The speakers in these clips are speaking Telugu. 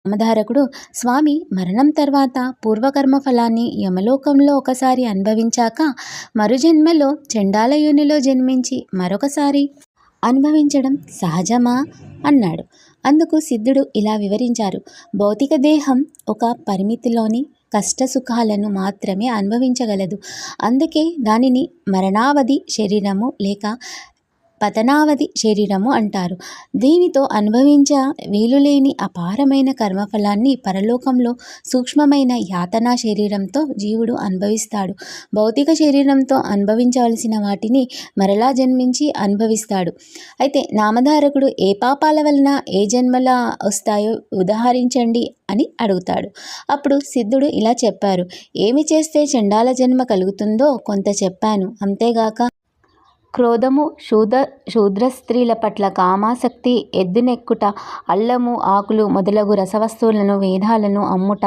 నామధారకుడు, స్వామి, మరణం తర్వాత పూర్వకర్మ ఫలాన్ని యమలోకంలో ఒకసారి అనుభవించాక మరుజన్మలో చండాల యోనిలో జన్మించి మరొకసారి అనుభవించడం సహజమా అన్నాడు. అందుకు సిద్ధుడు ఇలా వివరించారు. భౌతిక దేహం ఒక పరిమితిలోని కష్టసుఖాలను మాత్రమే అనుభవించగలదు. అందుకే దానిని మరణావధి శరీరము లేక పతనావధి శరీరము అంటారు. దీనితో అనుభవించ వీలులేని అపారమైన కర్మఫలాన్ని పరలోకంలో సూక్ష్మమైన యాతనా శరీరంతో జీవుడు అనుభవిస్తాడు. భౌతిక శరీరంతో అనుభవించవలసిన వాటిని మరలా జన్మించి అనుభవిస్తాడు. అయితే నామధారకుడు ఏ పాపాల వలన ఏ జన్మల వస్తాయో ఉదాహరించండి అని అడుగుతాడు. అప్పుడు సిద్ధుడు ఇలా చెప్పారు. ఏమి చేస్తే చండాల జన్మ కలుగుతుందో కొంత చెప్పాను. అంతేగాక క్రోధము, శూద్ర స్త్రీల పట్ల కామాసక్తి, ఎద్దునెక్కుట, అల్లము, ఆకులు మొదలగు రసవస్తువులను, వేదాలను అమ్ముట,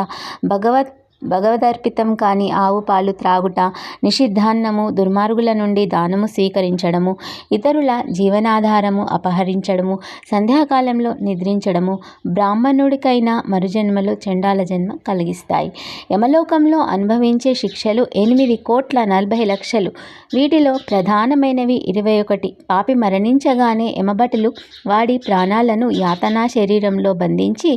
భగవదర్పితం కాని ఆవు పాలు త్రాగుట, నిషిద్ధాన్నము, దుర్మార్గుల నుండి దానము స్వీకరించడము, ఇతరుల జీవనాధారము అపహరించడము, సంధ్యాకాలంలో నిద్రించడము బ్రాహ్మణుడికైనా మరుజన్మలో చండాల జన్మ కలిగిస్తాయి. యమలోకంలో అనుభవించే శిక్షలు 8,40,00,000. వీటిలో ప్రధానమైనవి 21. పాపి మరణించగానే యమభటులు వాడి ప్రాణాలను యాతనా శరీరంలో బంధించి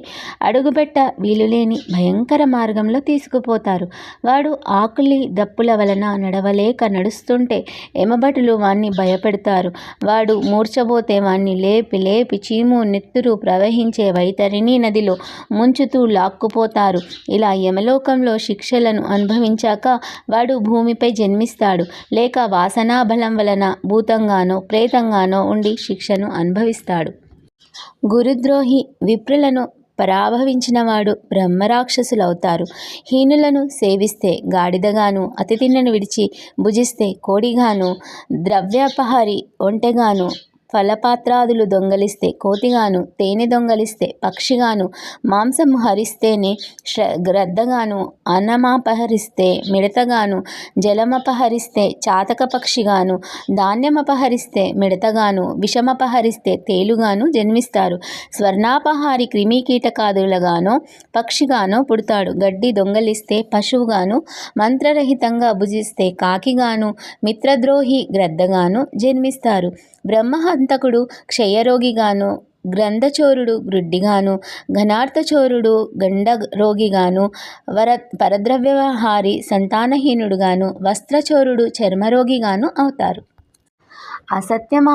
అడుగుబెట్ట వీలులేని భయంకర మార్గంలో తీసుకుపోతారు. వాడు ఆకలి దప్పుల వలన నడవలేక నడుస్తుంటే యమభటులు వాణ్ణి భయపెడతారు. వాడు మూర్ఛబోతే వాణ్ణి లేపి లేపి చీము నెత్తురు ప్రవహించే వైతరిణి నదిలో ముంచుతూ లాక్కుపోతారు. ఇలా యమలోకంలో శిక్షలను అనుభవించాక వాడు భూమిపై జన్మిస్తాడు. లేక వాసనా బలం వలన భూతంగానో ప్రేతంగానో ఉండి శిక్షను అనుభవిస్తాడు. గురుద్రోహి, విప్రులను పరాభవించినవాడు బ్రహ్మరాక్షసులవుతారు. హీనులను సేవిస్తే గాడిదగాను, అతి తిన్నను విడిచి భుజిస్తే కోడిగాను, ద్రవ్యాపహారి ఒంటెగాను, ఫలపాత్రాదులు దొంగలిస్తే కోతిగాను, తేనె దొంగలిస్తే పక్షిగాను, మాంసము హరిస్తేనే గ్రద్దగాను, అన్నమపహరిస్తే మిడతగాను, జలమపహరిస్తే చాతక పక్షిగాను, ధాన్యమపహరిస్తే మిడతగాను, విషమపహరిస్తే తేలుగాను జన్మిస్తారు. స్వర్ణాపహారి క్రిమికీటకాదులుగానో పక్షిగానో పుడతాడు. గడ్డి దొంగలిస్తే పశువుగాను, మంత్రరహితంగా భుజిస్తే కాకిగాను, మిత్రద్రోహి గ్రద్దగాను జన్మిస్తారు. బ్రహ్మహంతకుడు క్షయరోగిగాను, గ్రంథచోరుడు గ్రుడ్డిగాను, ఘనార్థచోరుడు గండరోగిగాను, పరద్రవ్యహారి సంతానహీనుడుగాను, వస్త్రచోరుడు చర్మరోగిగాను అవుతారు. అసత్యమా